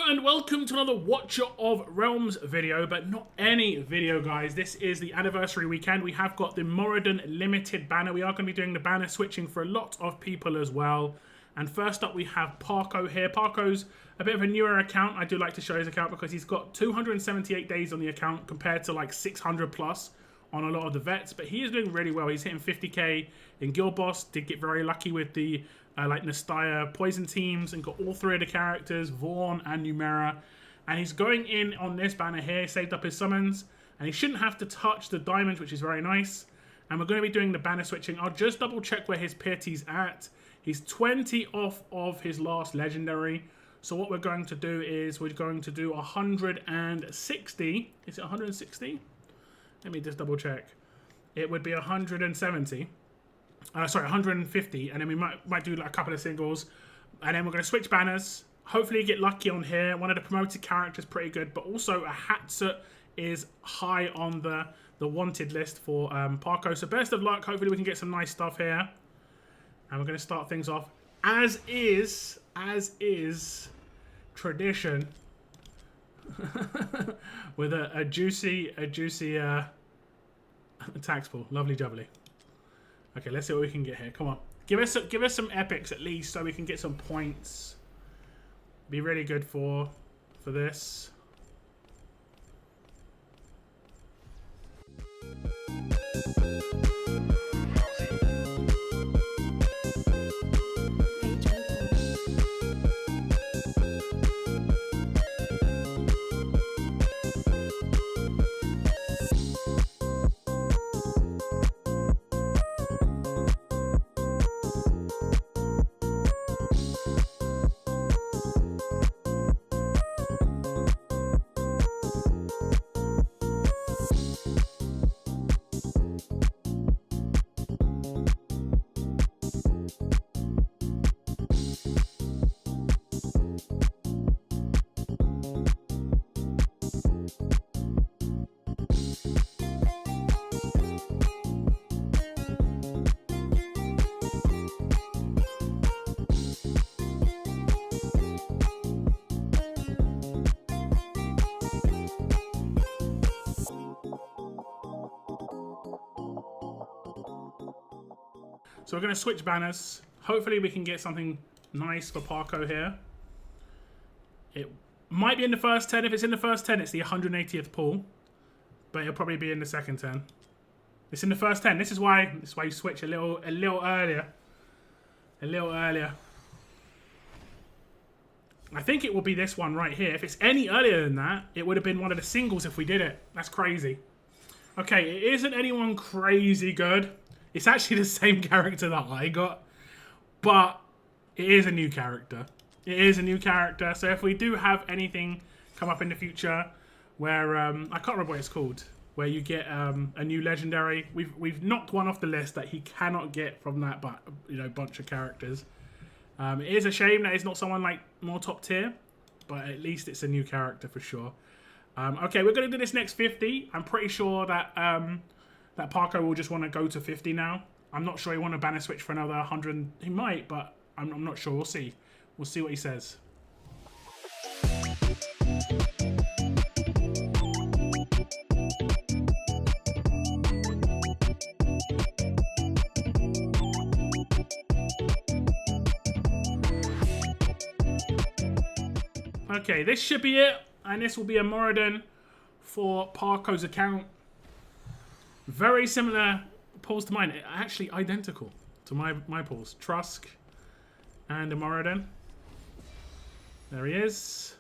And welcome to another Watcher of Realms video, but not any video, guys. This is the anniversary weekend. We have got the Moriden limited banner. We are going to be doing the banner switching for a lot of people as well. And first up, we have Parko here. Parko's a bit of a newer account. I do like to show his account because he's got 278 days on the account compared to like 600 plus on a lot of the vets. But he is doing really well. He's hitting 50k in Guild Boss. Did get very lucky with the like Nastya Poison teams and got all three of the characters, Vaughn and Numera. And he's going in on this banner here, saved up his summons. And he shouldn't have to touch the diamonds, which is very nice. And we're going to be doing the banner switching. I'll just double check where his piety's at. He's 20 off of his last legendary. So what we're going to do is we're going to do 160. Is it 160? Let me just double check. It would be 170. Sorry, 150. And then we might do like a couple of singles. And then we're going to switch banners. Hopefully get lucky on here. One of the promoted characters pretty good. But also a Hatset is high on the wanted list for Parko. So best of luck. Hopefully we can get some nice stuff here. And we're going to start things off as is tradition with a juicy tax pool. Lovely jubbly. Okay, let's see what we can get here. Come on, give us some epics at least so we can get some points. Be really good for this. So we're going to switch banners. Hopefully we can get something nice for Parko here. It might be in the first 10. If it's in the first 10, it's the 180th pull. But it'll probably be in the second 10. It's in the first 10. This is why you switch a little earlier. A little earlier. I think it will be this one right here. If it's any earlier than that, it would have been one of the singles if we did it. That's crazy. Okay, it isn't anyone crazy good. It's actually the same character that I got, but it is a new character. It is a new character, so if we do have anything come up in the future where, I can't remember what it's called, where you get a new legendary, we've knocked one off the list that he cannot get from that bunch of characters. It is a shame that it's not someone like more top tier, but at least it's a new character for sure. Okay, we're going to do this next 50. I'm pretty sure that that Parko will just want to go to 50 now. I'm not sure he want to banner switch for another 100. He might, but I'm not sure. We'll see. We'll see what he says. Okay, this should be it. And this will be a Moriden for Parko's account. Very similar pulls to mine. Actually identical to my pulls. Trusk and a Moriden. There he is.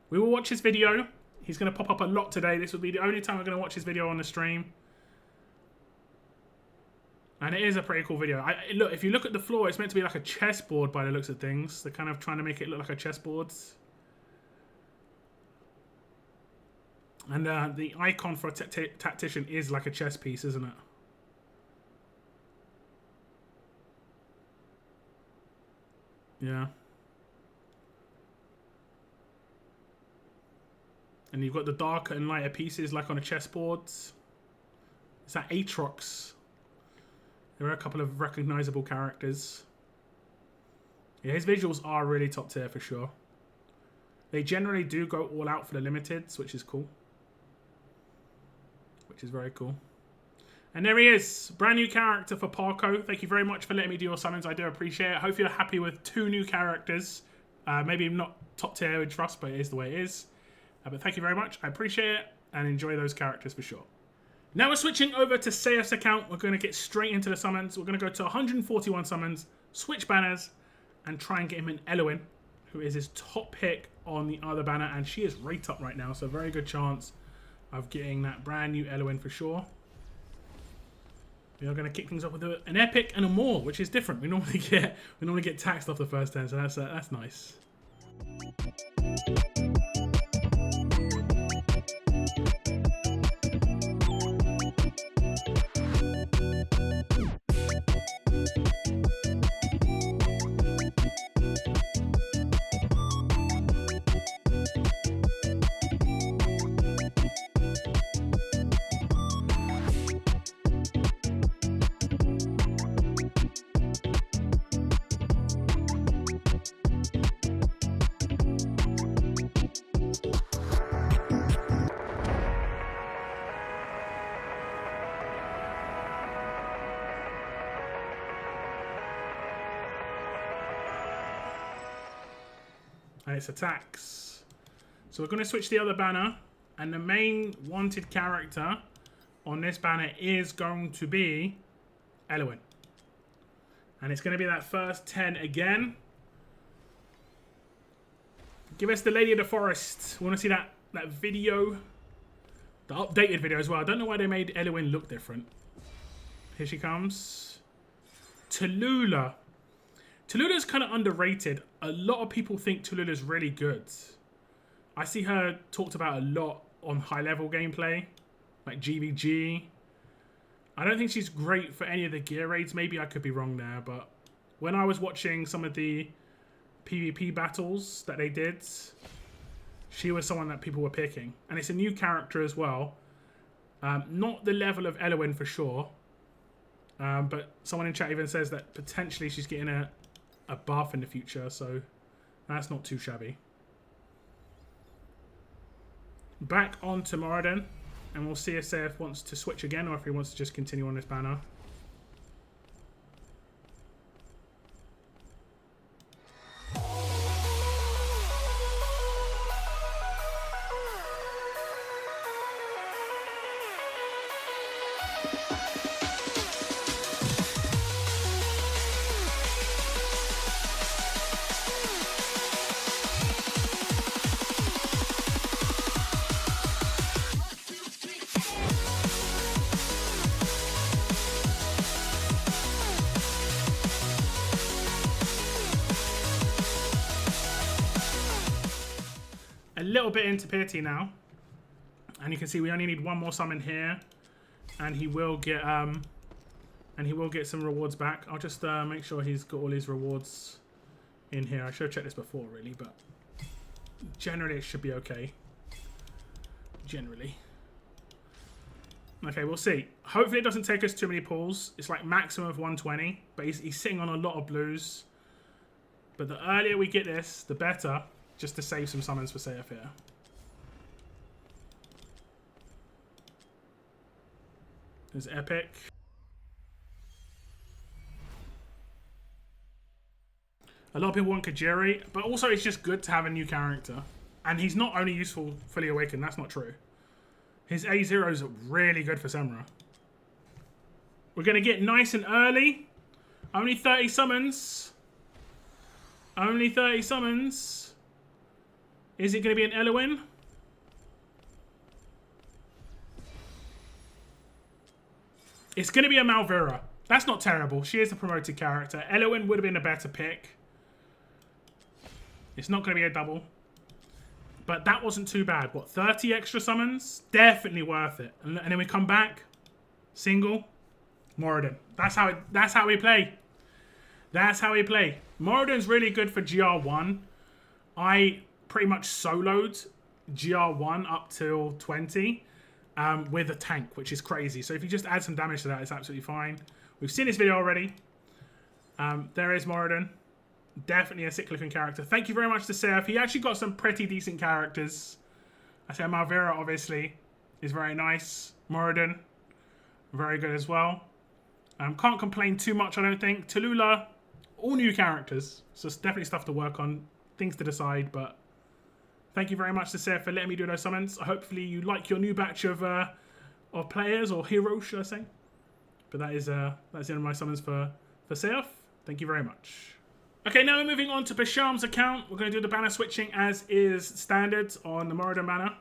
We will watch his video. He's going to pop up a lot today. This will be the only time we're going to watch his video on the stream. And it is a pretty cool video. Look, if you look at the floor, it's meant to be like a chessboard by the looks of things. They're kind of trying to make it look like a chessboard. And the icon for a tactician is like a chess piece, isn't it? Yeah. And you've got the darker and lighter pieces like on a chessboard. Is that Aatrox? There are a couple of recognizable characters. Yeah, his visuals are really top tier for sure. They generally do go all out for the limiteds, which is cool. Which is very cool. And there he is. Brand new character for Parko. Thank you very much for letting me do your summons. I do appreciate it. Hope you're happy with 2 new characters. Maybe not top tier with Trust, but it is the way it is. But thank you very much. I appreciate it. And enjoy those characters for sure. Now we're switching over to Sayef's account. We're going to get straight into the summons. We're going to go to 141 summons, switch banners, and try and get him an Eloin, who is his top pick on the other banner. And she is right up right now, so very good chance of getting that brand new Eloin for sure. We are going to kick things off with an epic and a more, which is different. We normally get taxed off the first turn, so that's nice. And it's attacks. So we're going to switch the other banner. And the main wanted character on this banner is going to be Eloin. And it's going to be that first 10 again. Give us the Lady of the Forest. We want to see that video. The updated video as well. I don't know why they made Eloin look different. Here she comes. Tallulah. Tallulah's kind of underrated. A lot of people think Tallulah's really good. I see her talked about a lot on high-level gameplay, like GVG. I don't think she's great for any of the gear raids. Maybe I could be wrong there, but when I was watching some of the PvP battles that they did, she was someone that people were picking. And it's a new character as well. Not the level of Eloin for sure, but someone in chat even says that potentially she's getting a buff in the future, so that's not too shabby. Back on to Moriden, and we'll see if Sayef wants to switch again or if he wants to just continue on this banner. A little bit into Pity now, and you can see we only need one more summon here, and he will get some rewards back. I'll just make sure he's got all his rewards in here. I should have checked this before really, but generally it should be okay. Generally. Okay, we'll see. Hopefully it doesn't take us too many pulls. It's like maximum of 120, but he's sitting on a lot of blues. But the earlier we get this, the better. Just to save some summons for Sayef here. There's Epic. A lot of people want Kajiri, but also it's just good to have a new character. And he's not only useful fully awakened, that's not true. His A0 is really good for Semra. We're going to get nice and early. Only 30 summons. Only 30 summons. Is it going to be an Eloin? It's going to be a Malvira. That's not terrible. She is a promoted character. Eloin would have been a better pick. It's not going to be a double. But that wasn't too bad. What, 30 extra summons? Definitely worth it. And then we come back. Single. Moriden. That's how we play. That's how we play. Moriden's really good for GR1. I pretty much soloed GR1 up till 20 with a tank, which is crazy. So if you just add some damage to that, it's absolutely fine. We've seen this video already. There is Moriden. Definitely a sick looking character. Thank you very much to Seth. He actually got some pretty decent characters. I say Malvera, obviously, is very nice. Moriden, very good as well. Can't complain too much, I don't think. Tallulah, all new characters. So it's definitely stuff to work on. Things to decide, but thank you very much to Seth for letting me do those summons. Hopefully you like your new batch of players, or heroes, should I say. But that's the end of my summons for Seth. Thank you very much. Okay, now we're moving on to Basham's account. We're going to do the banner switching as is standard on the Moriden banner.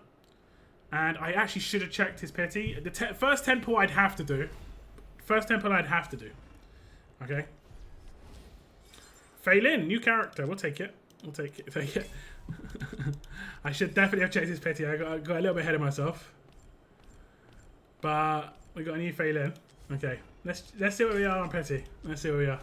And I actually should have checked his pity. The first 10 pull I'd have to do. First 10 pull I'd have to do. Okay. Phelan, new character. We'll take it. We'll take it. Take it. I should definitely have checked his pity. I got a little bit ahead of myself. But we got a new Phelan. Okay. Let's see where we are on pity. Let's see where we are.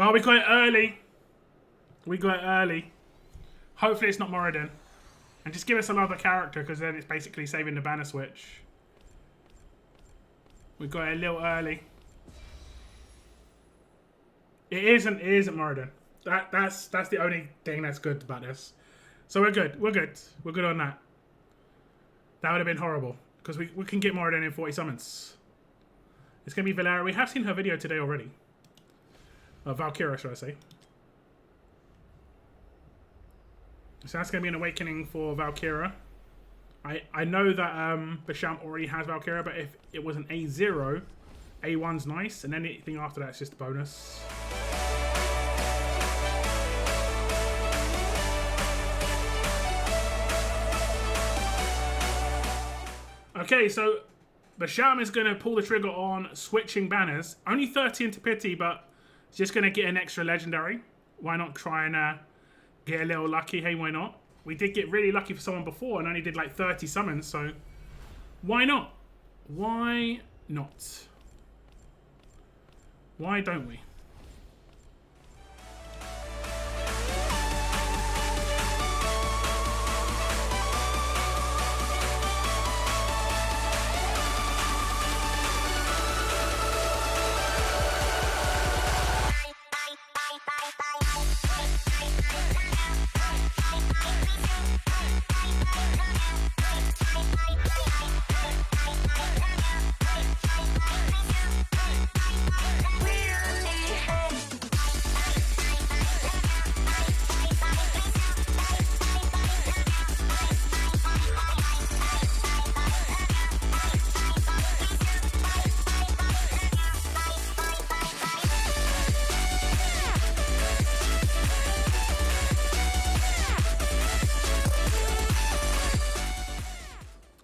Oh, we got it early. We got it early. Hopefully it's not Moriden. And just give us another character, because then it's basically saving the banner switch. We got it a little early. It isn't Moriden. That's the only thing that's good about this. So we're good. We're good. We're good on that. That would have been horrible, because we can get Moriden in 40 summons. It's going to be Valera. We have seen her video today already. Valkyra, should I say. So that's going to be an awakening for Valkyra. I know that Basham already has Valkyra, but if it was an A0, A1's nice, and anything after that's just a bonus. Okay, so Basham is going to pull the trigger on switching banners. Only 30 into pity, but it's just going to get an extra legendary. Why not try and get a little lucky? Hey, why not? We did get really lucky for someone before and only did like 30 summons, so why not? Why not? Why don't we?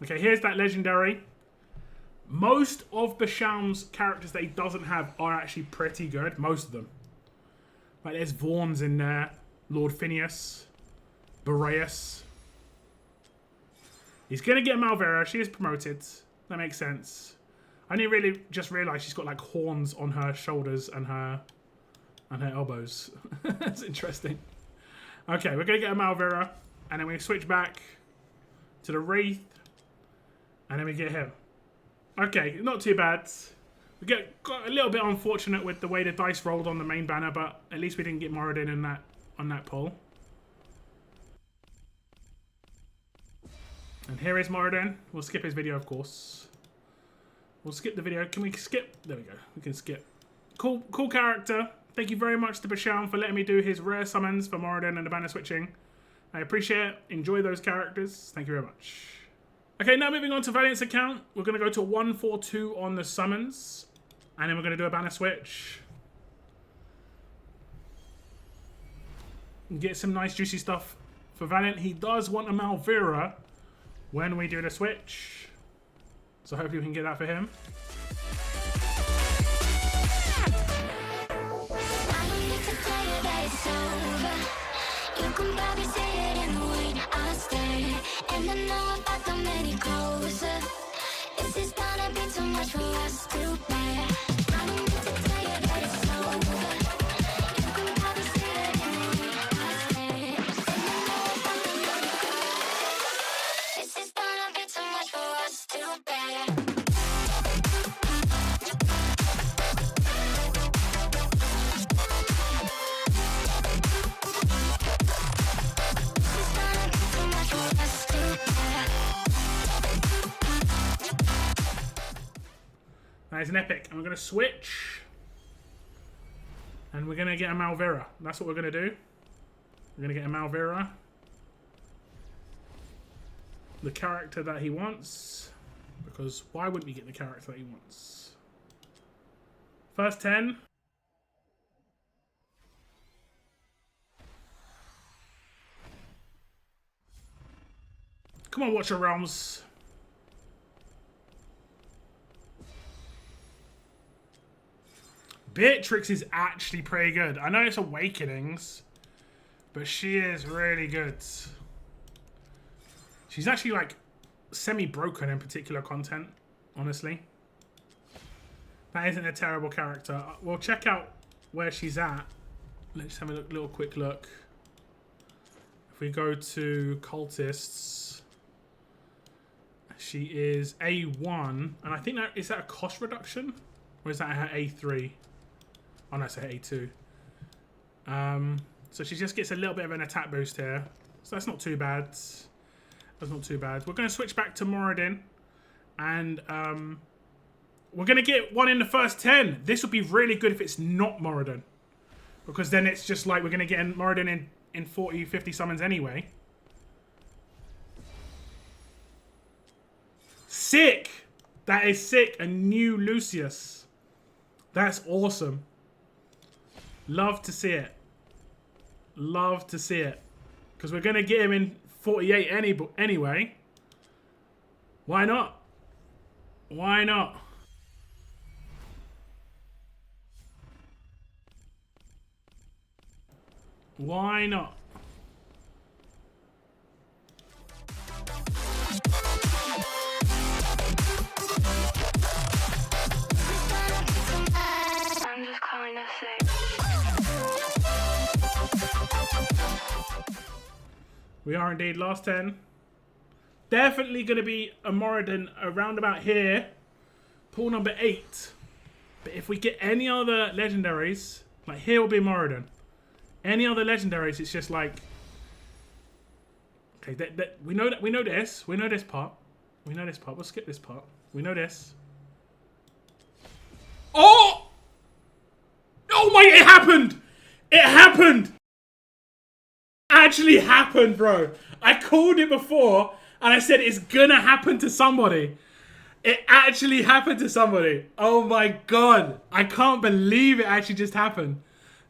Okay, here's that legendary. Most of Basham's characters that he doesn't have are actually pretty good. Most of them. Like, there's Vaughn's in there. Lord Phineas. Boreas. He's going to get Malvera. She is promoted. That makes sense. I didn't really just realise she's got, like, horns on her shoulders and her elbows. That's interesting. Okay, we're going to get a Malvera. And then we switch back to the Wraith. And then we get him. Okay, not too bad. We got a little bit unfortunate with the way the dice rolled on the main banner, but at least we didn't get Moriden in on that pull. And here is Moriden. We'll skip his video, of course. We'll skip the video. Can we skip? There we go. We can skip. Cool character. Thank you very much to Bashan for letting me do his rare summons for Moriden and the banner switching. I appreciate it. Enjoy those characters. Thank you very much. Okay, now moving on to Valiant's account. We're going to go to 142 on the summons. And then we're going to do a banner switch. And get some nice juicy stuff for Valiant. He does want a Malvira when we do the switch. So hopefully we can get that for him. You can probably see it in the way I stare, and I know about the many closer. This is gonna be too much for us to bear. I don't need to tell you that it's over. You can probably see it in the way I stare, and I know about the many closer. This is gonna be too much for us to bear. That is an epic. And we're going to switch. And we're going to get a Malvira. That's what we're going to do. We're going to get a Malvira. The character that he wants. Because why wouldn't we get the character that he wants? First 10. Come on, Watcher Realms. Beatrix is actually pretty good. I know it's Awakenings, but she is really good. She's actually like semi-broken in particular content, honestly. That isn't a terrible character. We'll check out where she's at. Let's have a little quick look. If we go to Cultists, she is A1, and I think that is that a cost reduction? Or is that her A3? Oh no, it's her A2. So she just gets a little bit of an attack boost here. So that's not too bad. That's not too bad. We're going to switch back to Moriden. And we're going to get one in the first 10. This would be really good if it's not Moriden. Because then it's just like we're going to get Moriden in 40, 50 summons anyway. Sick! That is sick. A new Lucius. That's awesome. Love to see it. Love to see it. Because we're going to get him in 48 anyway. Why not? Why not? Why not? I'm just calling to say. We are indeed last 10. Definitely going to be a Moriden around about here. Pool number 8. But if we get any other legendaries, like here will be Moriden. Any other legendaries, it's just like, okay, we know this. We know this part. We know this part. We'll skip this part. We know this. Oh! Oh my! It happened! It happened! Actually happened, bro. I called it before, and I said it's gonna happen to somebody. It actually happened to somebody. Oh my god! I can't believe it actually just happened.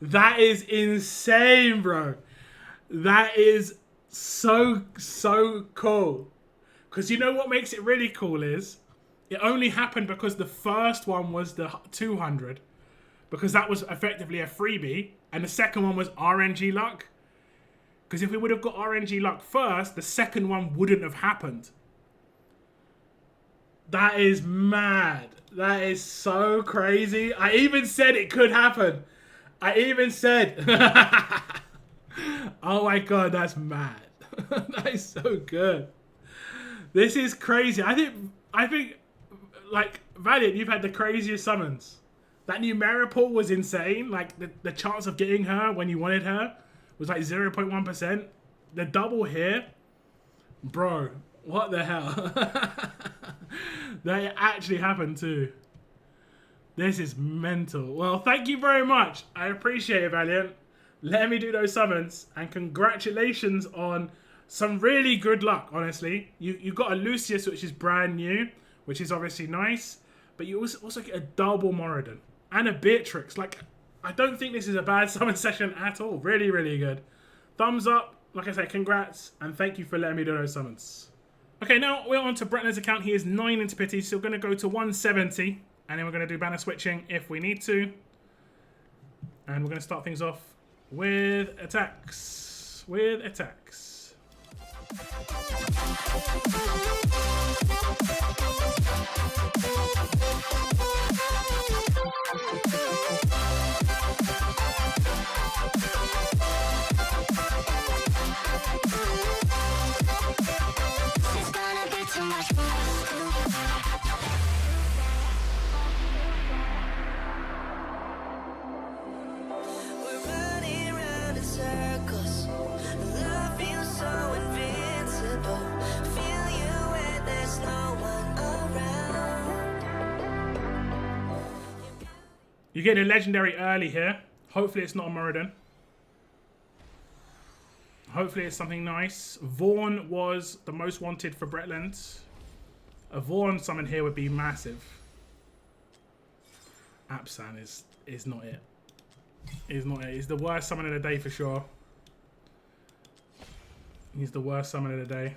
That is insane, bro. That is so cool. Because you know what makes it really cool is it only happened because the first one was the 200. Because that was effectively a freebie. And the second one was RNG luck. Because if we would have got RNG luck first, the second one wouldn't have happened. That is mad. That is so crazy. I even said it could happen. I even said, oh my god, that's mad. That is so good. This is crazy. I think, like, Valiant, you've had the craziest summons. That new Maripool was insane. Like, the chance of getting her when you wanted her was like 0.1%. The double here, bro, what the hell? That actually happened too. This is mental. Well, thank you very much. I appreciate it, Valiant. Let me do those summons. And congratulations on some really good luck, honestly. You got a Lucius, which is brand new, which is obviously nice. But you also get a double Moriden and a Beatrix. Like, I don't think this is a bad summon session at all. Really, really good. Thumbs up. Like I say, congrats. And thank you for letting me do those summons. Okay, now we're on to Bretland's account. He is 9 into pity, so we're going to go to 170. And then we're going to do banner switching if we need to. And we're going to start things off with attacks. It's gonna be too much for us. We're running round in circles. Love feels so invincible. Feel you when there's no one around. You're getting a legendary early here. Hopefully it's not a Moriden. Hopefully it's something nice. Vaughn was the most wanted for Bretland. A Vaughn summon here would be massive. Apsan is not it. Is not it. He's the worst summon of the day for sure. He's the worst summon of the day.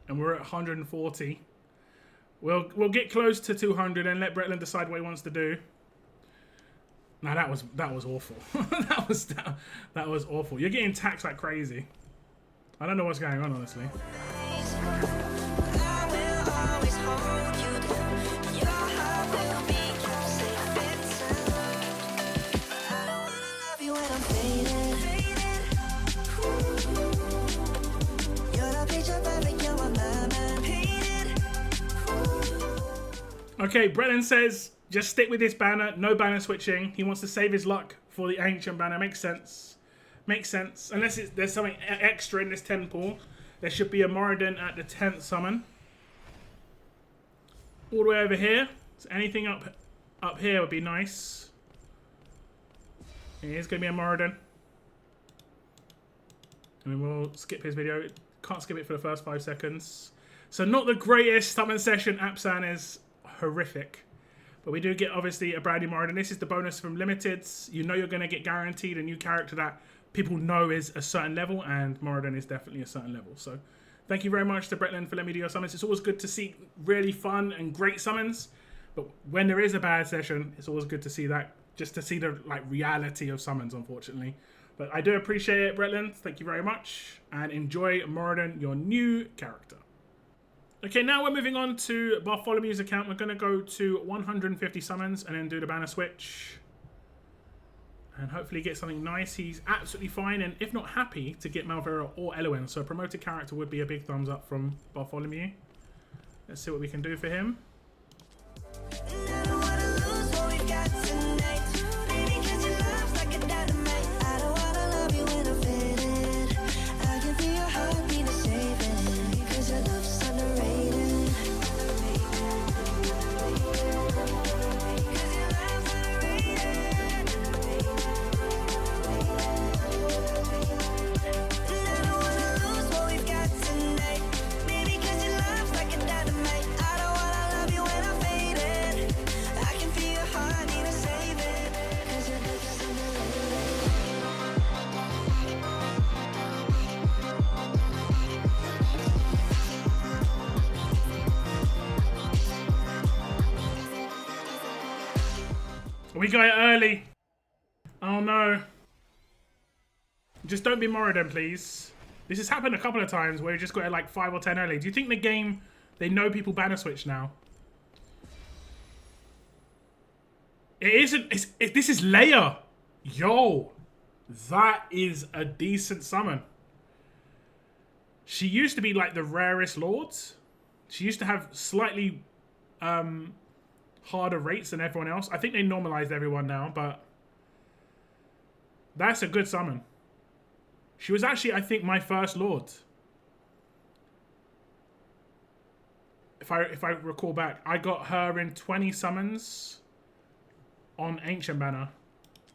And we're at 140. We'll get close to 200 and let Bretland decide what he wants to do. Now that was awful. that was awful. You're getting taxed like crazy. I don't know what's going on, honestly. Okay, Bretland says, just stick with this banner, no banner switching. He wants to save his luck for the ancient banner. Makes sense. Makes sense. Unless there's something extra in this 10 pool. There should be a Moriden at the 10th summon. All the way over here. So anything up here would be nice. Here's going to be a Moriden. And we'll skip his video. Can't skip it for the first 5 seconds. So not the greatest summon session. Apsan is horrific. But we do get, obviously, a brand new Moriden. This is the bonus from Limiteds. You know you're going to get guaranteed a new character that people know is a certain level, and Moriden is definitely a certain level. So thank you very much to Bretland for letting me do your summons. It's always good to see really fun and great summons. But when there is a bad session, it's always good to see that, just to see the reality of summons, unfortunately. But I do appreciate it, Bretland. Thank you very much. And enjoy Moriden, your new character. Okay, now we're moving on to Bartholomew's account. We're going to go to 150 summons and then do the banner switch. And hopefully get something nice. He's absolutely fine and if not happy to get Malvera or Elowen. So a promoted character would be a big thumbs up from Bartholomew. Let's see what we can do for him. We got it early. Oh no. Just don't be Moriden, please. This has happened a couple of times where you just got it like 5 or 10 early. Do you think the game, they know people banner switch now? It isn't. This is Leia. Yo. That is a decent summon. She used to be like the rarest lords. She used to have slightly harder rates than everyone else. I think they normalized everyone now, but that's a good summon. She was actually, I think, my first lord. If I recall back, I got her in 20 summons on Ancient Banner.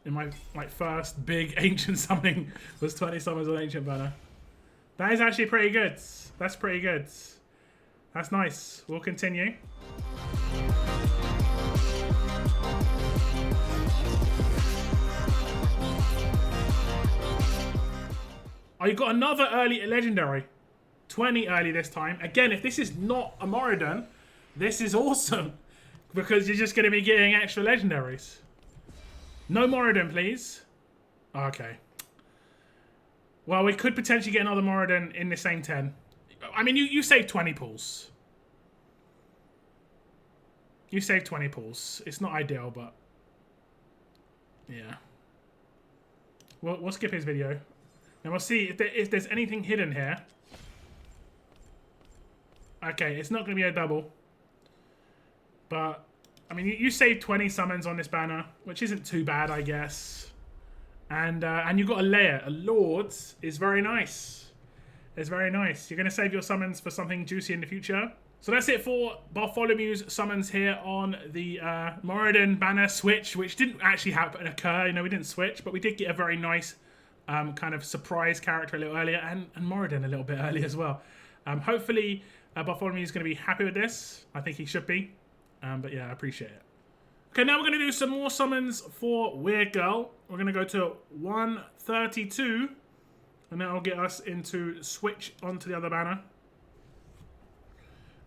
In my first big Ancient summoning was 20 summons on Ancient Banner. That is actually pretty good. That's pretty good. That's nice. We'll continue. Oh, you got another early legendary. 20 early this time. Again, if this is not a Moriden, this is awesome. Because you're just going to be getting extra legendaries. No Moriden, please. Okay. Well, we could potentially get another Moriden in the same 10. I mean, you saved 20 pulls. You saved 20 pulls. It's not ideal, but... yeah. We'll skip his video. And we'll see if there's anything hidden here. Okay, it's not going to be a double. But, I mean, you saved 20 summons on this banner, which isn't too bad, I guess. And you've got a layer. A Lord is very nice. It's very nice. You're going to save your summons for something juicy in the future. So that's it for Bartholomew's summons here on the Moriden banner switch, which didn't actually occur. You know, we didn't switch, but we did get a very nice kind of surprise character a little earlier, and Moriden a little bit early as well. Hopefully, Bartholomew is going to be happy with this. I think he should be. But yeah, I appreciate it. Okay, now we're going to do some more summons for Weird Girl. We're going to go to 132. And that'll get us into switch onto the other banner.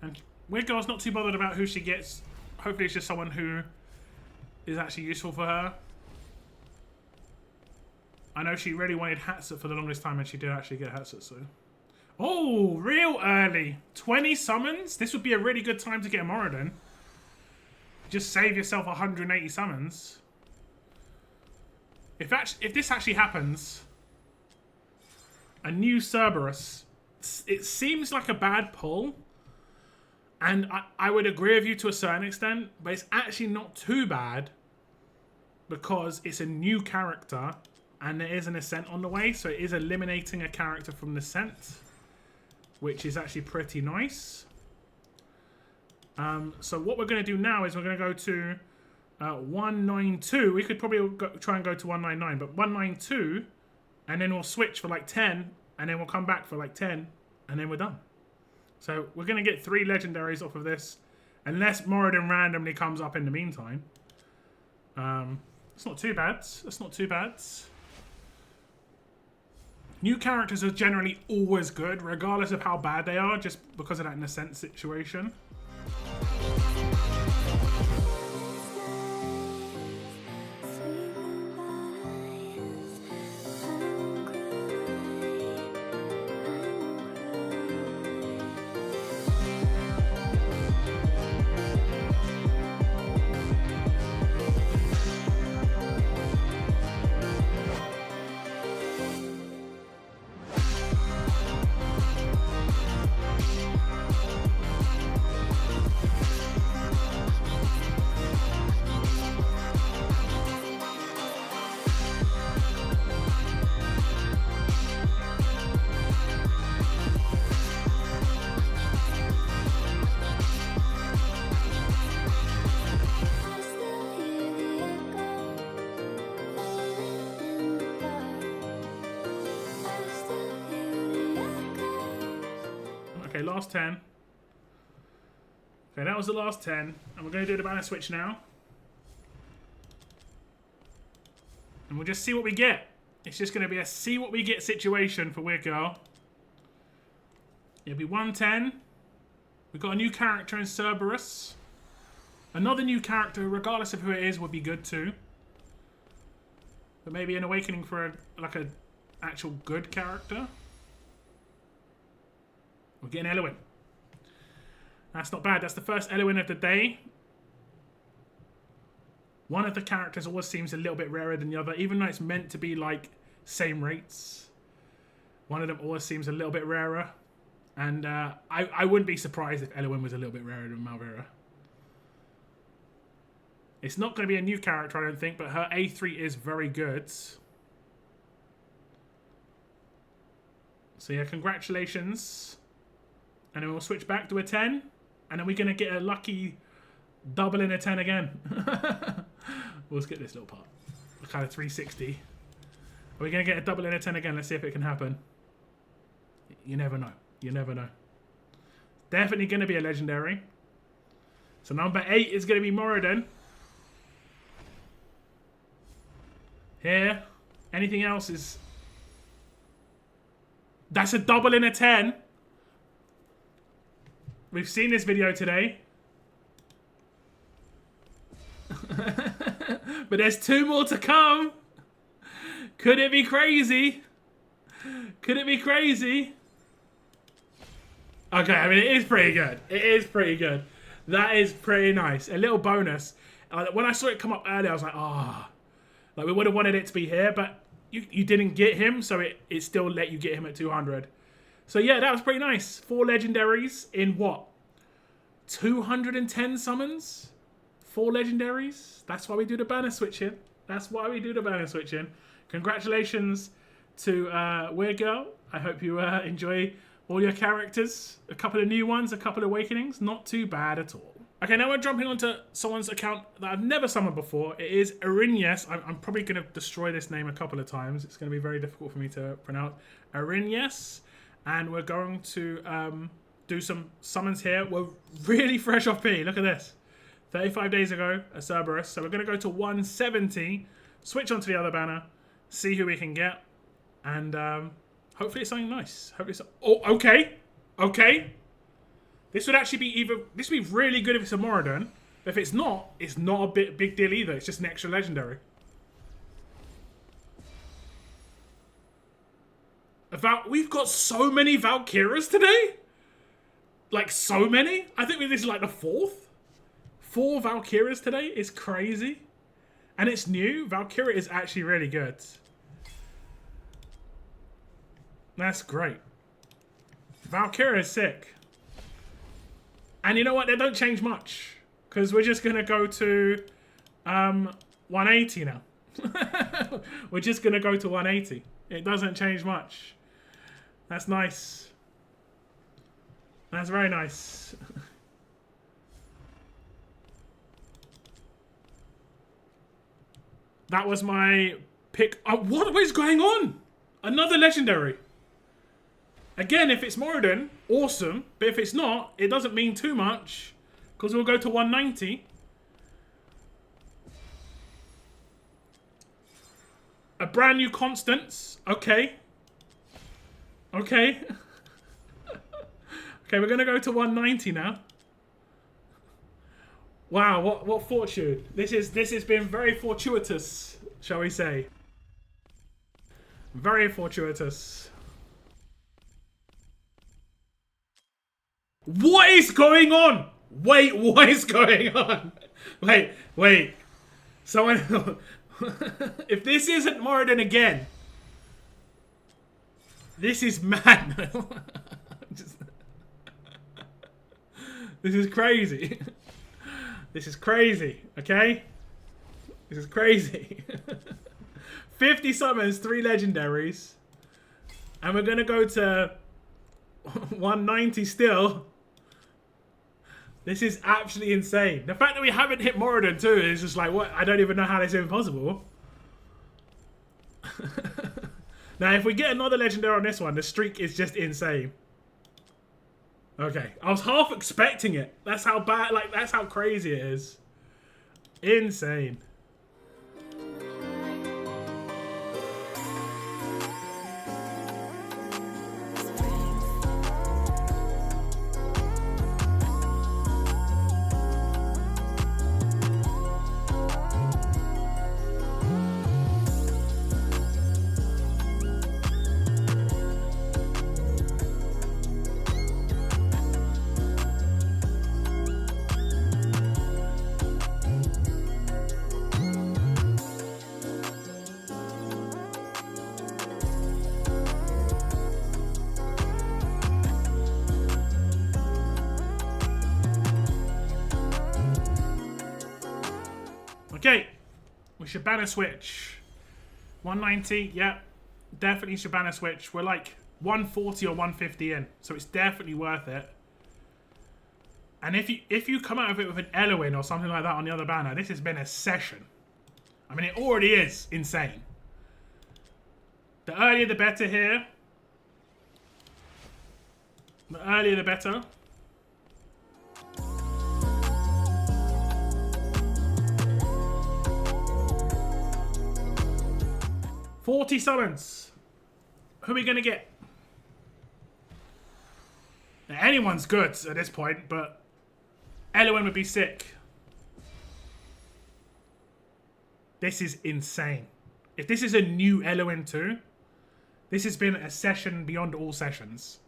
And Weird Girl's not too bothered about who she gets. Hopefully it's just someone who is actually useful for her. I know she really wanted Hatsup for the longest time, and she did actually get Hatsup, so... oh, real early. 20 summons? This would be a really good time to get a Moriden. Just save yourself 180 summons. If this actually happens, a new Cerberus, it seems like a bad pull. And I would agree with you to a certain extent, but it's actually not too bad because it's a new character and there is an Ascent on the way, so it is eliminating a character from the Ascent, which is actually pretty nice. So what we're going to do now is we're going to go to 192. We could probably try and go to 199, but 192, and then we'll switch for like 10, and then we'll come back for like 10, and then we're done. So we're going to get 3 legendaries off of this, unless Moriden randomly comes up in the meantime. It's not too bad. It's not too bad. New characters are generally always good, regardless of how bad they are, just because of that Ascent situation. Okay, last 10. Okay, that was the last 10. And we're going to do the banner switch now. And we'll just see what we get. It's just going to be a see what we get situation for Weird Girl. It'll be 110. We've got a new character in Cerberus. Another new character, regardless of who it is, would be good too. But maybe an awakening for like a actual good character. We're getting Eloin. That's not bad. That's the first Eloin of the day. One of the characters always seems a little bit rarer than the other, even though it's meant to be like same rates. One of them always seems a little bit rarer. And I wouldn't be surprised if Eloin was a little bit rarer than Malvera. It's not going to be a new character, I don't think, but her A3 is very good. So yeah, congratulations. And then we'll switch back to a 10. And then we're going to get a lucky double in a 10 again. We'll skip this little part. Kind of 360. Are we going to get a double in a 10 again? Let's see if it can happen. You never know. You never know. Definitely going to be a legendary. So number 8 is going to be Moriden. Here. Anything else is... That's a double in a 10. We've seen this video today. But there's 2 more to come. Could it be crazy? Could it be crazy? Okay, I mean, it is pretty good. It is pretty good. That is pretty nice. A little bonus. When I saw it come up earlier, I was like, ah. Like, we would have wanted it to be here, but you didn't get him, so it still let you get him at 200. So, yeah, that was pretty nice. 4 legendaries in what? 210 summons? 4 legendaries? That's why we do the banner switching. That's why we do the banner switching. Congratulations to Weird Girl. I hope you enjoy all your characters. A couple of new ones, a couple of awakenings. Not too bad at all. Okay, now we're jumping onto someone's account that I've never summoned before. It is Arinies. I'm probably going to destroy this name a couple of times. It's going to be very difficult for me to pronounce. Arinies. And we're going to do some summons here. We're really fresh off P. Look at this. 35 days ago, a Cerberus. So we're going to go to 170. Switch onto the other banner. See who we can get. And hopefully it's something nice. Hopefully it's... Oh, okay. Okay. This would actually be either... This would be really good if it's a Moriden. But if it's not a big deal either. It's just an extra legendary. We've got so many Valkyras today. Like, so many. I think this is like the 4th. 4 Valkyras today is crazy. And it's new. Valkyria is actually really good. That's great. Valkyria is sick. And you know what? They don't change much. Because we're just going to go to 180 now. We're just going to go to 180. It doesn't change much. That's nice. That's very nice. That was my pick. Oh, what is going on? Another legendary. Again, if it's Moriden, awesome. But if it's not, it doesn't mean too much. Because we'll go to 190. A brand new Constance. Okay. Okay. Okay, we're going to go to 190 now. Wow, what fortune. This has been very fortuitous, shall we say. Very fortuitous. What is going on? Wait, what is going on? Wait. Someone... If this isn't Moriden again, this is mad. This is crazy. This is crazy, okay? This is crazy. 50 summons, 3 legendaries. And we're going to go to 190 still. This is absolutely insane. The fact that we haven't hit Moriden too is just like, what? I don't even know how this is impossible. Now, if we get another legendary on this one, the streak is just insane. Okay, I was half expecting it. That's how bad, like, that's how crazy it is. Insane. Okay, we should banner switch. 190, yeah, definitely should banner switch. We're like 140 or 150 in, so it's definitely worth it. And if you come out of it with an Eloin or something like that on the other banner, this has been a session. I mean, it already is insane. The earlier the better here. The earlier the better. $40 summons. Who are we going to get? Now, anyone's good at this point, but Elowen would be sick. This is insane. If this is a new Elowen too, this has been a session beyond all sessions.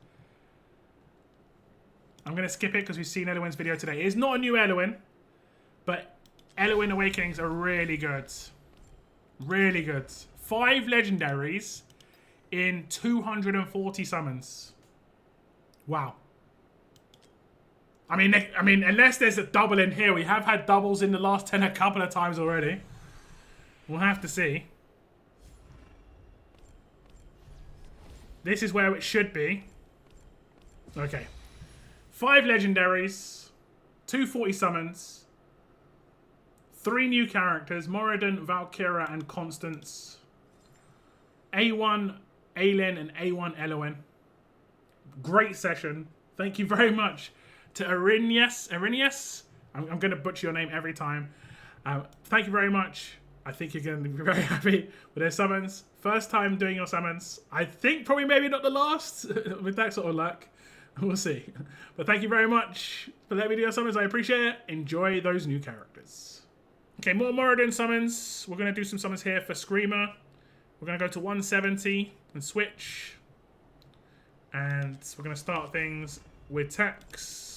I'm going to skip it because we've seen Elowen's video today. It's not a new Elowen, but Elowen Awakenings are really good. Really good. 5 legendaries in 240 summons. Wow. I mean, unless there's a double in here. We have had doubles in the last 10 a couple of times already. We'll have to see. This is where it should be. Okay. 5 legendaries. 240 summons. 3 new characters. Moriden, Valkyra, and Constance. A1 Aelin and A1 Elowen. Great session. Thank you very much to Arinius. I'm going to butcher your name every time. Thank you very much. I think you're going to be very happy with their summons. First time doing your summons. I think probably maybe not the last with that sort of luck. We'll see. But thank you very much for letting me do your summons. I appreciate it. Enjoy those new characters. Okay, more Moriden summons. We're going to do some summons here for Screamer. We're going to go to 170 and switch. And we're going to start things with Tex.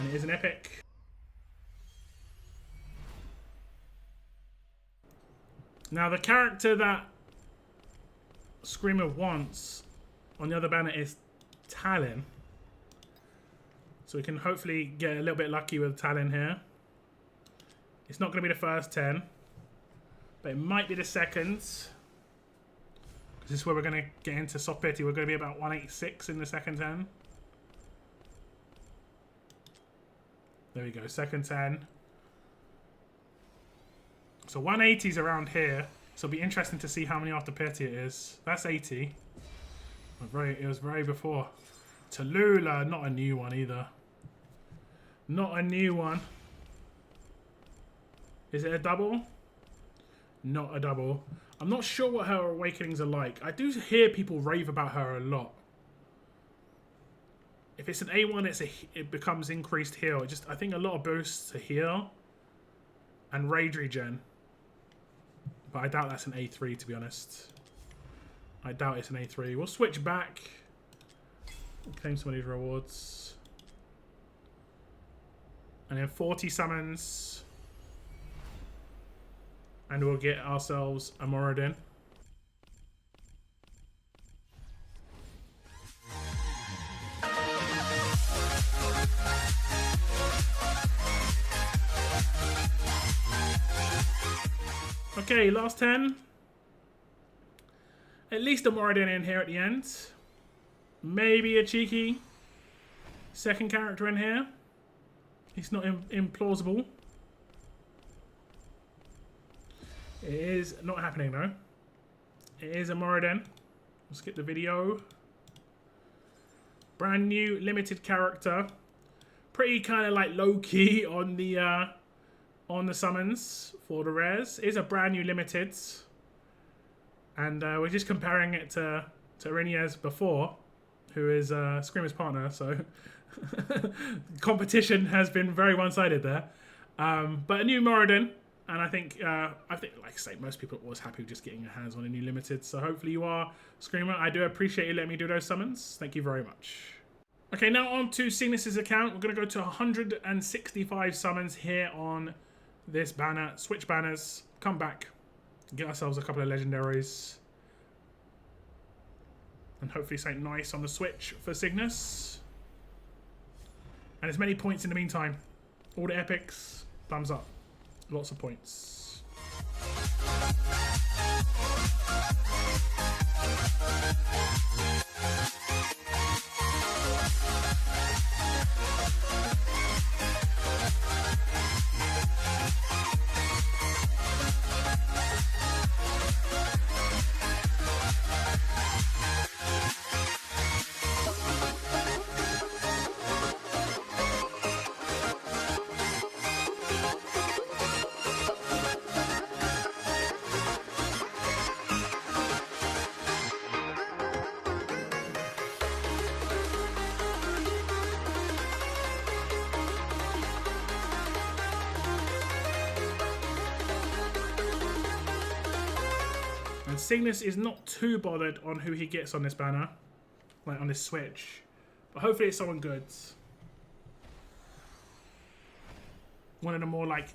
And it is an epic. Now the character that Screamer wants on the other banner is Talon. So we can hopefully get a little bit lucky with Talon here. It's not going to be the first 10. But it might be the second. This is where we're going to get into soft pity. We're going to be about 186 in the second 10. There we go, second 10. So 180 is around here. So it'll be interesting to see how many after pity it is. That's 80. It was very before. Tallulah, not a new one either. Not a new one. Is it a double? Not a double. I'm not sure what her awakenings are like. I do hear people rave about her a lot. If it's an A1, it becomes increased heal. I think a lot of boosts to heal and rage regen. But I doubt that's an A3, to be honest. I doubt it's an A3. We'll switch back. Claim some of these rewards. And then 40 summons. And we'll get ourselves a Moriden. Okay, last 10. At least a Moriden in here at the end. Maybe a cheeky second character in here. It's not implausible. It is not happening though. It is a Moriden. Let's get the video. Brand new limited character. Pretty kind of like low key on the summons for the rares. It is a brand new limited, and we're just comparing it to Rinia's before, who is Screamer's partner. So competition has been very one-sided there. But a new Moriden. And I think, like I say, most people are always happy with just getting their hands on a new limited. So hopefully you are, Screamer. I do appreciate you letting me do those summons. Thank you very much. Okay, now on to Cygnus's account. We're going to go to 165 summons here on this banner. Switch banners. Come back. Get ourselves a couple of legendaries. And hopefully something nice on the switch for Cygnus. And as many points in the meantime. All the epics. Thumbs up. Lots of points. And Cygnus is not too bothered on who he gets on this banner, like on this switch. But hopefully it's someone good. One of the more like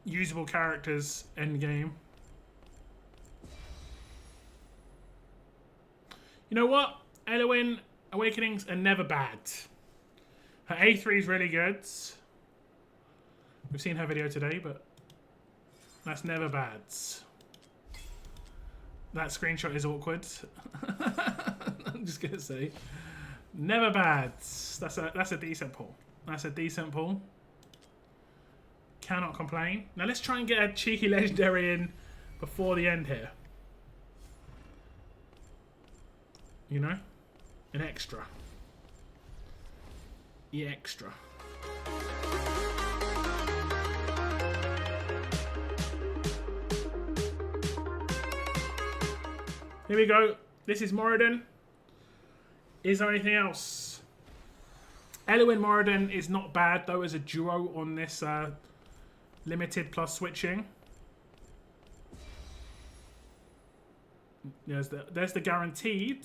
usable characters end game. You know what? Elowen Awakenings are never bad. Her A3 is really good. We've seen her video today, but that's never bad. That screenshot is awkward. I'm just gonna say, never bad. That's a decent pull. That's a decent pull. Cannot complain. Now let's try and get a cheeky legendary in before the end here. You know, an extra. The extra. Here we go. This is Moriden. Is there anything else? Elowen Moriden is not bad though as a duo on this limited plus switching. There's the guaranteed.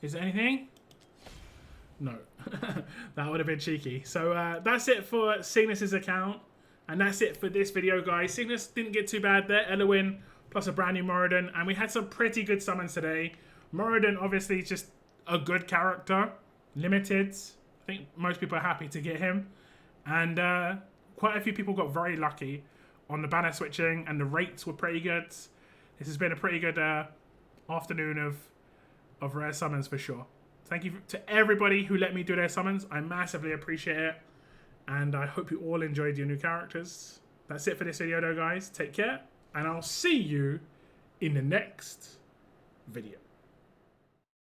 Is there anything? No. That would have been cheeky. So that's it for Cygnus's account. And that's it for this video, guys. Cygnus didn't get too bad there. Elowen plus a brand new Moriden. And we had some pretty good summons today. Moriden, obviously, is just a good character. Limited. I think most people are happy to get him. And quite a few people got very lucky on the banner switching. And the rates were pretty good. This has been a pretty good afternoon of rare summons for sure. Thank you to everybody who let me do their summons. I massively appreciate it. And I hope you all enjoyed your new characters. That's it for this video though, guys. Take care. And I'll see you in the next video.